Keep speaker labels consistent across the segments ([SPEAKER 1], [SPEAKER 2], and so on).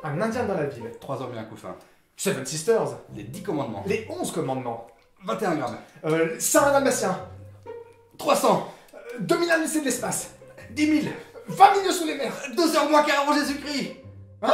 [SPEAKER 1] Un Indien dans la ville.
[SPEAKER 2] 3 hommes et un couffin.
[SPEAKER 1] Seven Sisters.
[SPEAKER 2] Les 10 commandements.
[SPEAKER 1] Les 11 commandements.
[SPEAKER 2] 21 grammes.
[SPEAKER 1] Sarah Dalmatien.
[SPEAKER 2] 300.
[SPEAKER 1] 2000 années de l'espace.
[SPEAKER 2] 10 000.
[SPEAKER 1] 20 milieux sous les mers.
[SPEAKER 2] 2 heures moins qu'un avant Jésus-Christ.
[SPEAKER 1] Hein?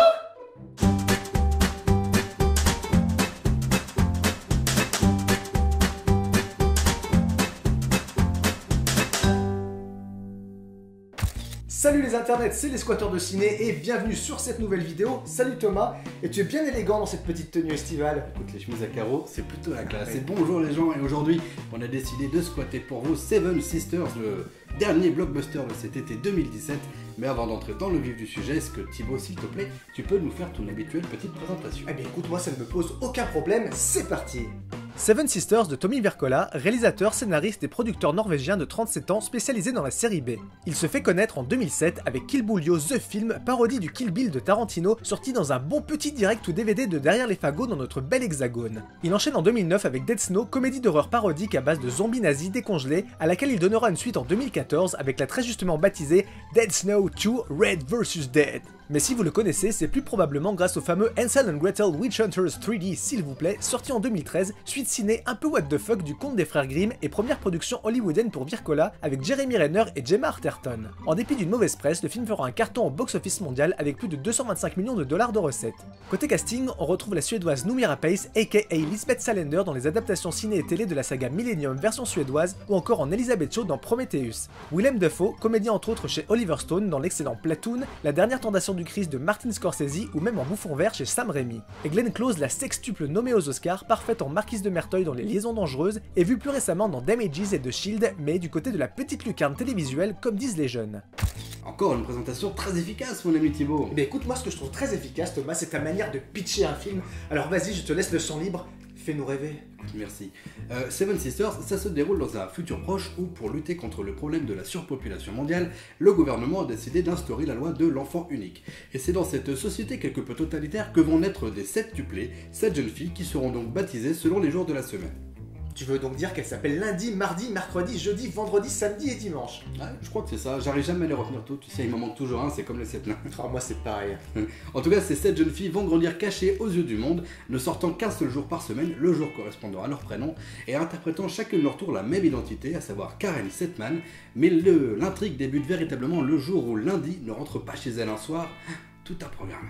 [SPEAKER 1] Salut les internets, c'est les squatteurs de ciné et bienvenue sur cette nouvelle vidéo. Salut Thomas, et tu es bien élégant dans cette petite tenue estivale.
[SPEAKER 2] Écoute, les chemises à carreaux, c'est plutôt la classe. Et bonjour les gens, et aujourd'hui, on a décidé de squatter pour vous Seven Sisters, le dernier blockbuster de cet été 2017. Mais avant d'entrer dans le vif du sujet, est-ce que Thibaut, s'il te plaît, tu peux nous faire ton habituelle petite présentation?
[SPEAKER 1] Eh bien écoute, moi ça ne me pose aucun problème, c'est parti. Seven Sisters de Tommy Wirkola, réalisateur, scénariste et producteur norvégien de 37 ans spécialisé dans la série B. Il se fait connaître en 2007 avec Kill Bullio The Film, parodie du Kill Bill de Tarantino, sorti dans un bon petit direct ou DVD de Derrière les fagots dans notre bel hexagone. Il enchaîne en 2009 avec Dead Snow, comédie d'horreur parodique à base de zombies nazis décongelés, à laquelle il donnera une suite en 2014 avec la très justement baptisée Dead Snow 2 Red vs Dead. Mais si vous le connaissez, c'est plus probablement grâce au fameux Hansel and Gretel Witch Hunters 3D s'il vous plaît, sorti en 2013, suite ciné un peu what the fuck du conte des frères Grimm et première production hollywoodienne pour Wirkola avec Jeremy Renner et Gemma Arterton. En dépit d'une mauvaise presse, le film fera un carton au box-office mondial avec plus de 225 millions de dollars de recettes. Côté casting, on retrouve la suédoise Noomi Rapace aka Lisbeth Salander dans les adaptations ciné et télé de la saga Millennium version suédoise ou encore en Elizabeth Shaw dans Prometheus. Willem Dafoe, comédien entre autres chez Oliver Stone dans l'excellent Platoon, la dernière tentation du Christ de Martin Scorsese ou même en bouffon vert chez Sam Raimi. Et Glenn Close, la sextuple nommée aux Oscars, parfaite en Marquise de Merteuil dans Les Liaisons Dangereuses et vue plus récemment dans Damages et The Shield, mais du côté de la petite lucarne télévisuelle comme disent les jeunes.
[SPEAKER 2] Encore une présentation très efficace, mon ami Thibaut.
[SPEAKER 1] Mais écoute, moi ce que je trouve très efficace Thomas, c'est ta manière de pitcher un film. Alors vas-y, je te laisse le champ libre, fais-nous rêver.
[SPEAKER 2] Merci. Seven Sisters, ça se déroule dans un futur proche où, pour lutter contre le problème de la surpopulation mondiale, le gouvernement a décidé d'instaurer la loi de l'enfant unique. Et c'est dans cette société quelque peu totalitaire que vont naître des septuplés, 7 jeunes filles qui seront donc baptisées selon les jours de la semaine.
[SPEAKER 1] Tu veux donc dire qu'elles s'appellent lundi, mardi, mercredi, jeudi, vendredi, samedi et dimanche?
[SPEAKER 2] Ouais, je crois que c'est ça, j'arrive jamais à les retenir toutes, tu sais, il m'en manque toujours un, c'est comme les 7 nains.
[SPEAKER 1] Oh, moi c'est pareil.
[SPEAKER 2] En tout cas, ces 7 jeunes filles vont grandir cachées aux yeux du monde, ne sortant qu'un seul jour par semaine, le jour correspondant à leur prénom, et interprétant chacune leur tour la même identité, à savoir Karen Setman, mais l'intrigue débute véritablement le jour où lundi ne rentre pas chez elle un soir, tout un programme.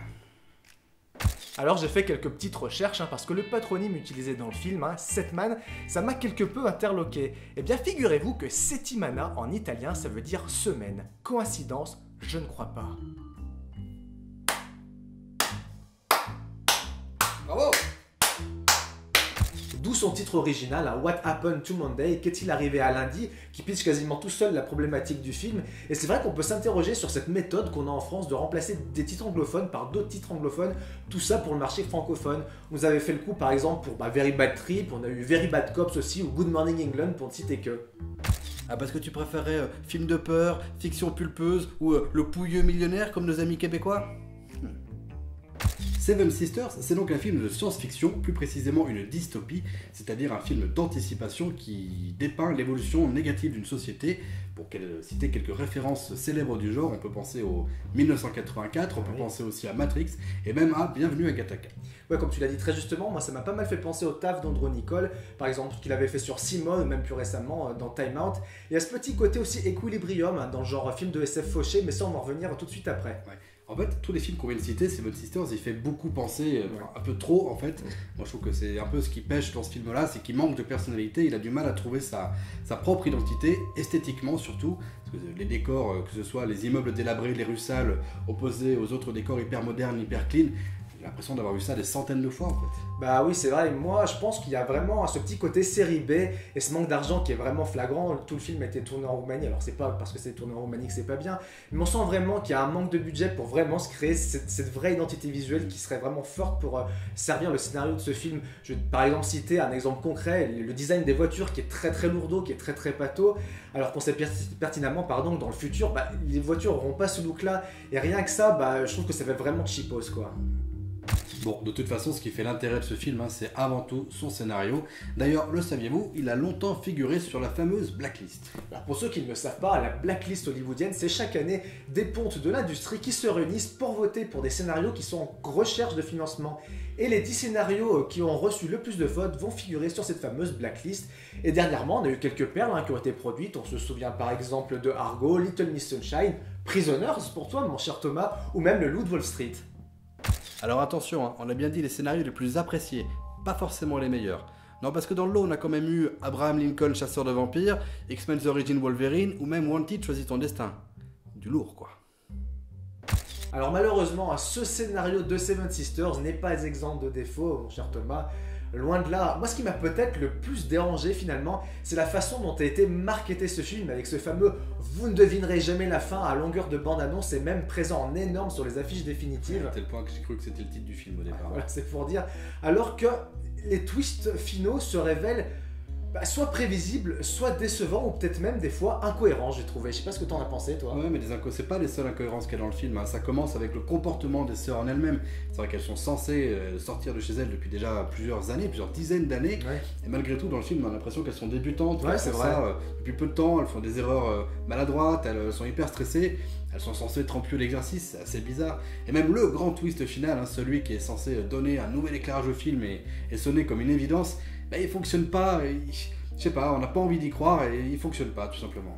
[SPEAKER 1] Alors j'ai fait quelques petites recherches parce que le patronyme utilisé dans le film, Setman, ça m'a quelque peu interloqué. Eh bien figurez-vous que settimana en italien ça veut dire semaine. Coïncidence? Je ne crois pas.
[SPEAKER 2] Bravo!
[SPEAKER 1] D'où son titre original, What Happened to Monday, qu'est-il arrivé à lundi, qui pitch quasiment tout seul la problématique du film. Et c'est vrai qu'on peut s'interroger sur cette méthode qu'on a en France de remplacer des titres anglophones par d'autres titres anglophones, tout ça pour le marché francophone. Vous avez fait le coup par exemple pour Very Bad Trip, on a eu Very Bad Cops aussi, ou Good Morning England pour ne citer que.
[SPEAKER 2] Ah, parce que tu préférais film de peur, fiction pulpeuse ou le pouilleux millionnaire comme nos amis québécois? Seven Sisters, c'est donc un film de science-fiction, plus précisément une dystopie, c'est-à-dire un film d'anticipation qui dépeint l'évolution négative d'une société. Pour citer quelques références célèbres du genre, on peut penser au 1984, on peut penser aussi à Matrix, et même à Bienvenue à Gattaca.
[SPEAKER 1] Ouais, comme tu l'as dit très justement, moi ça m'a pas mal fait penser au taf d'Andrew Niccol, par exemple, qu'il avait fait sur Simone, ou même plus récemment dans Time Out. Il y a ce petit côté aussi Equilibrium, dans le genre film de SF fauché, mais ça on va en revenir tout de suite après.
[SPEAKER 2] Ouais. En fait, tous les films qu'on vient de citer, Seven Sisters, il fait beaucoup penser, un peu trop en fait. Moi je trouve que c'est un peu ce qui pêche dans ce film-là, c'est qu'il manque de personnalité, il a du mal à trouver sa propre identité, esthétiquement surtout. Parce que les décors, que ce soit les immeubles délabrés, les rues sales, opposés aux autres décors hyper modernes, hyper clean, j'ai l'impression d'avoir vu ça des centaines de fois en fait.
[SPEAKER 1] Bah oui, c'est vrai, moi je pense qu'il y a vraiment ce petit côté série B et ce manque d'argent qui est vraiment flagrant. Tout le film a été tourné en Roumanie, alors c'est pas parce que c'est tourné en Roumanie que c'est pas bien, mais on sent vraiment qu'il y a un manque de budget pour vraiment se créer cette vraie identité visuelle qui serait vraiment forte pour servir le scénario de ce film. Je vais par exemple citer un exemple concret, le design des voitures qui est très très lourdeau, qui est très très pâteau, alors qu'on sait pertinemment que dans le futur, les voitures n'auront pas ce look là, et rien que ça, je trouve que ça fait vraiment cheapos quoi.
[SPEAKER 2] Bon, de toute façon, ce qui fait l'intérêt de ce film, c'est avant tout son scénario. D'ailleurs, le saviez-vous, il a longtemps figuré sur la fameuse blacklist.
[SPEAKER 1] Alors pour ceux qui ne le savent pas, la blacklist hollywoodienne, c'est chaque année des pontes de l'industrie qui se réunissent pour voter pour des scénarios qui sont en recherche de financement. Et les 10 scénarios qui ont reçu le plus de votes vont figurer sur cette fameuse blacklist. Et dernièrement, on a eu quelques perles qui ont été produites. On se souvient par exemple de Argo, Little Miss Sunshine, Prisoners pour toi, mon cher Thomas, ou même Le Loup de Wall Street.
[SPEAKER 2] Alors attention, on a bien dit les scénarios les plus appréciés, pas forcément les meilleurs. Non, parce que dans le lot, on a quand même eu Abraham Lincoln, chasseur de vampires, X-Men The Origin Wolverine, ou même Wanted, choisis ton destin. Du lourd, quoi.
[SPEAKER 1] Alors malheureusement, ce scénario de Seven Sisters n'est pas exempt de défauts, mon cher Thomas. Loin de là. Moi, ce qui m'a peut-être le plus dérangé finalement, c'est la façon dont a été marketé ce film, avec ce fameux « Vous ne devinerez jamais la fin » à longueur de bande-annonce et même présent en énorme sur les affiches définitives.
[SPEAKER 2] À tel point que j'ai cru que c'était le titre du film au départ.
[SPEAKER 1] Voilà, c'est pour dire. Alors que les twists finaux se révèlent soit prévisibles, soit décevants, ou peut-être même des fois incohérents, j'ai trouvé. Je sais pas ce que t'en as pensé, toi.
[SPEAKER 2] Ouais, mais c'est pas les seules incohérences qu'il y a dans le film. Ça commence avec le comportement des sœurs en elles-mêmes. C'est vrai qu'elles sont censées sortir de chez elles depuis déjà plusieurs années, plusieurs dizaines d'années. Ouais. Et malgré tout, dans le film, on a l'impression qu'elles sont débutantes.
[SPEAKER 1] Ouais, c'est vrai.
[SPEAKER 2] Depuis peu de temps, elles font des erreurs maladroites, elles sont hyper stressées. Elles sont censées être en plus l'exercice, c'est assez bizarre. Et même le grand twist final, celui qui est censé donner un nouvel éclairage au film et sonner comme une évidence, il fonctionne pas. Je sais pas, on n'a pas envie d'y croire et il fonctionne pas, tout simplement.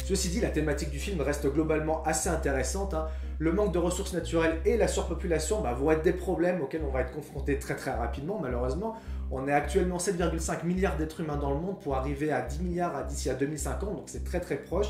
[SPEAKER 1] Ceci dit, la thématique du film reste globalement assez intéressante. Le manque de ressources naturelles et la surpopulation vont être des problèmes auxquels on va être confronté très rapidement, malheureusement. On est actuellement 7,5 milliards d'êtres humains dans le monde pour arriver à 10 milliards d'ici à 2050, donc c'est très proche.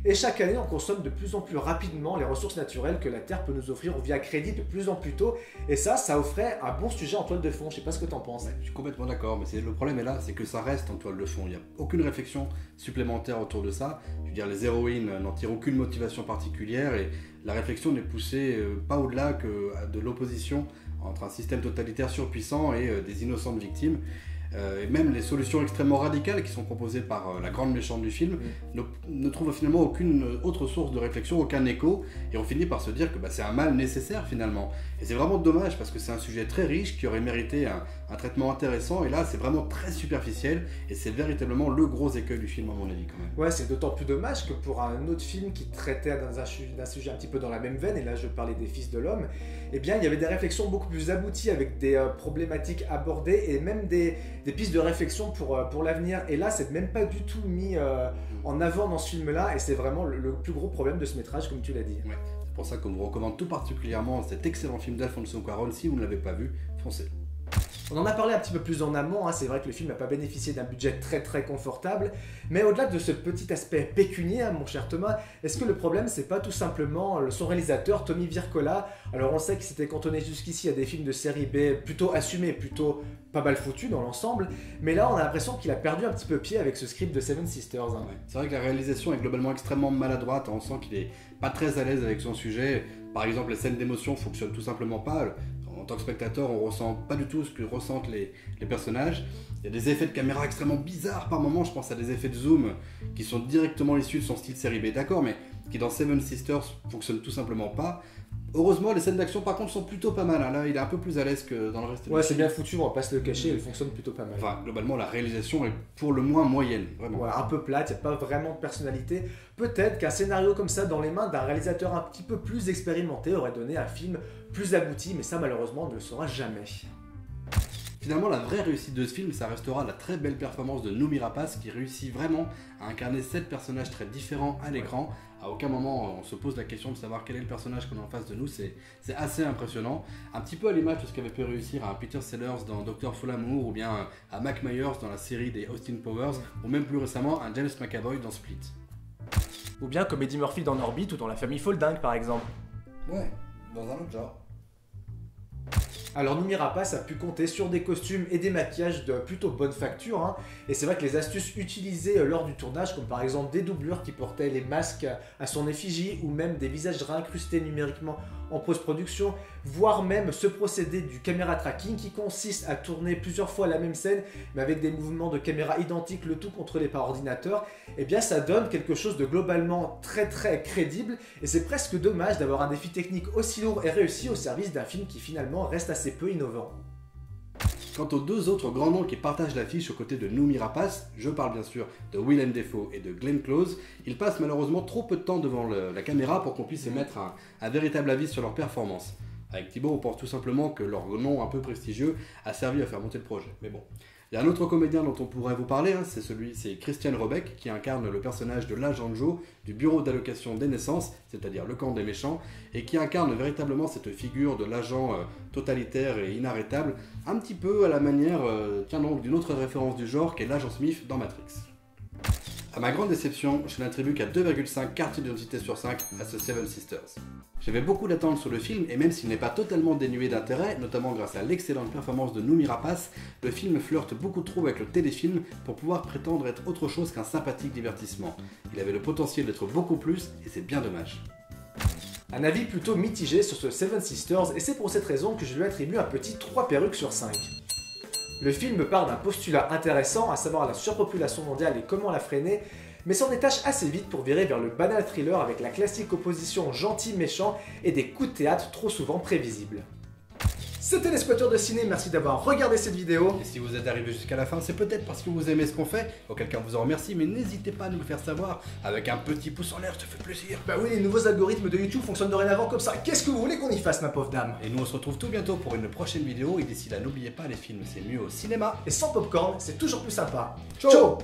[SPEAKER 1] Et chaque année, on consomme de plus en plus rapidement les ressources naturelles que la Terre peut nous offrir via crédit de plus en plus tôt. Et ça offrait un bon sujet en toile de fond. Je sais pas ce que t'en penses.
[SPEAKER 2] Ouais, je suis complètement d'accord, mais le problème est là, c'est que ça reste en toile de fond. Il n'y a aucune réflexion supplémentaire autour de ça. Je veux dire, les héroïnes n'en tirent aucune motivation particulière et la réflexion n'est poussée pas au-delà que de l'opposition entre un système totalitaire surpuissant et des innocentes victimes. Et même les solutions extrêmement radicales qui sont proposées par la grande méchante du film ne trouvent finalement aucune autre source de réflexion, aucun écho, et on finit par se dire que c'est un mal nécessaire finalement. Et c'est vraiment dommage parce que c'est un sujet très riche qui aurait mérité un traitement intéressant, et là c'est vraiment très superficiel, et c'est véritablement le gros écueil du film à mon avis quand même.
[SPEAKER 1] Ouais, c'est d'autant plus dommage que pour un autre film qui traitait d'un sujet un petit peu dans la même veine, et là je parlais des Fils de l'Homme, eh bien il y avait des réflexions beaucoup plus abouties avec des problématiques abordées et même des pistes de réflexion pour l'avenir. Et là, c'est même pas du tout mis en avant dans ce film-là, et c'est vraiment le plus gros problème de ce métrage, comme tu l'as dit.
[SPEAKER 2] Ouais. C'est pour ça qu'on vous recommande tout particulièrement cet excellent film d'Alfonso Cuarón. Si vous ne l'avez pas vu, foncez.
[SPEAKER 1] On en a parlé un petit peu plus en amont, c'est vrai que le film n'a pas bénéficié d'un budget très confortable, mais au-delà de ce petit aspect pécunier, mon cher Thomas, est-ce que le problème c'est pas tout simplement son réalisateur Tommy Wirkola? Alors on sait qu'il s'était cantonné jusqu'ici à des films de série B plutôt assumés, plutôt pas mal foutus dans l'ensemble, mais là on a l'impression qu'il a perdu un petit peu pied avec ce script de Seven Sisters.
[SPEAKER 2] Ouais. C'est vrai que la réalisation est globalement extrêmement maladroite, on sent qu'il est pas très à l'aise avec son sujet. Par exemple, les scènes d'émotion fonctionnent tout simplement pas. En tant que spectateur, on ressent pas du tout ce que ressentent les personnages. Il y a des effets de caméra extrêmement bizarres par moments. Je pense à des effets de zoom qui sont directement issus de son style série B, d'accord, mais qui dans Seven Sisters fonctionnent tout simplement pas. Heureusement, les scènes d'action par contre sont plutôt pas mal. Là, il est un peu plus à l'aise que dans le reste.
[SPEAKER 1] Ouais, c'est bien foutu, on va pas se le cacher, elle fonctionne plutôt pas mal.
[SPEAKER 2] Enfin, globalement, la réalisation est pour le moins moyenne, vraiment.
[SPEAKER 1] Voilà, un peu plate, il n'y a pas vraiment de personnalité. Peut-être qu'un scénario comme ça dans les mains d'un réalisateur un petit peu plus expérimenté aurait donné un film plus abouti, mais ça malheureusement on ne le saura jamais.
[SPEAKER 2] Finalement, la vraie réussite de ce film, ça restera la très belle performance de Noomi Rapace qui réussit vraiment à incarner 7 personnages très différents à l'écran. À aucun moment on se pose la question de savoir quel est le personnage qu'on a en face de nous, c'est assez impressionnant. Un petit peu à l'image de ce qu'avait pu réussir à Peter Sellers dans Dr. Folamour, ou bien à Mac Myers dans la série des Austin Powers, ou même plus récemment à James McAvoy dans Split.
[SPEAKER 1] Ou bien comme Eddie Murphy dans Orbit ou dans La Famille Folding par exemple.
[SPEAKER 2] Ouais, dans un autre genre.
[SPEAKER 1] Alors Noomi Rapace a pu compter sur des costumes et des maquillages de plutôt bonne facture, et c'est vrai que les astuces utilisées lors du tournage, comme par exemple des doublures qui portaient les masques à son effigie, ou même des visages réincrustés numériquement en post-production, voire même ce procédé du caméra tracking qui consiste à tourner plusieurs fois la même scène, mais avec des mouvements de caméra identiques, le tout contrôlé par ordinateur, eh bien ça donne quelque chose de globalement très crédible, et c'est presque dommage d'avoir un défi technique aussi lourd et réussi au service d'un film qui finalement reste assez peu innovant.
[SPEAKER 2] Quant aux deux autres grands noms qui partagent l'affiche aux côtés de Noomi Rapace, je parle bien sûr de Willem Dafoe et de Glenn Close, ils passent malheureusement trop peu de temps devant la caméra pour qu'on puisse émettre un véritable avis sur leur performance. Avec Thibaut, on pense tout simplement que leur nom un peu prestigieux a servi à faire monter le projet. Mais bon. Il y a un autre comédien dont on pourrait vous parler, c'est Christian Robeck, qui incarne le personnage de l'agent Joe du bureau d'allocation des naissances, c'est-à-dire le camp des méchants, et qui incarne véritablement cette figure de l'agent totalitaire et inarrêtable, un petit peu à la manière d'une autre référence du genre qu'est l'agent Smith dans Matrix. À ma grande déception, je n'attribue qu'à 2,5 cartes d'identité sur 5 à ce Seven Sisters. J'avais beaucoup d'attentes sur le film et même s'il n'est pas totalement dénué d'intérêt, notamment grâce à l'excellente performance de Noomi Rapace, le film flirte beaucoup trop avec le téléfilm pour pouvoir prétendre être autre chose qu'un sympathique divertissement. Il avait le potentiel d'être beaucoup plus et c'est bien dommage.
[SPEAKER 1] Un avis plutôt mitigé sur ce Seven Sisters et c'est pour cette raison que je lui attribue un petit 3 perruques sur 5. Le film part d'un postulat intéressant, à savoir la surpopulation mondiale et comment la freiner, mais s'en détache assez vite pour virer vers le banal thriller avec la classique opposition gentil-méchant et des coups de théâtre trop souvent prévisibles. C'était les Squatteurs de Ciné, merci d'avoir regardé cette vidéo.
[SPEAKER 2] Et si vous êtes arrivé jusqu'à la fin, c'est peut-être parce que vous aimez ce qu'on fait, auquel cas on vous en remercie, mais n'hésitez pas à nous le faire savoir avec un petit pouce en l'air, ça fait plaisir.
[SPEAKER 1] Bah oui, les nouveaux algorithmes de YouTube fonctionnent dorénavant comme ça, qu'est-ce que vous voulez qu'on y fasse ma pauvre dame?
[SPEAKER 2] Et nous on se retrouve tout bientôt pour une prochaine vidéo, et d'ici là n'oubliez pas, les films c'est mieux au cinéma.
[SPEAKER 1] Et sans popcorn, c'est toujours plus sympa. Ciao.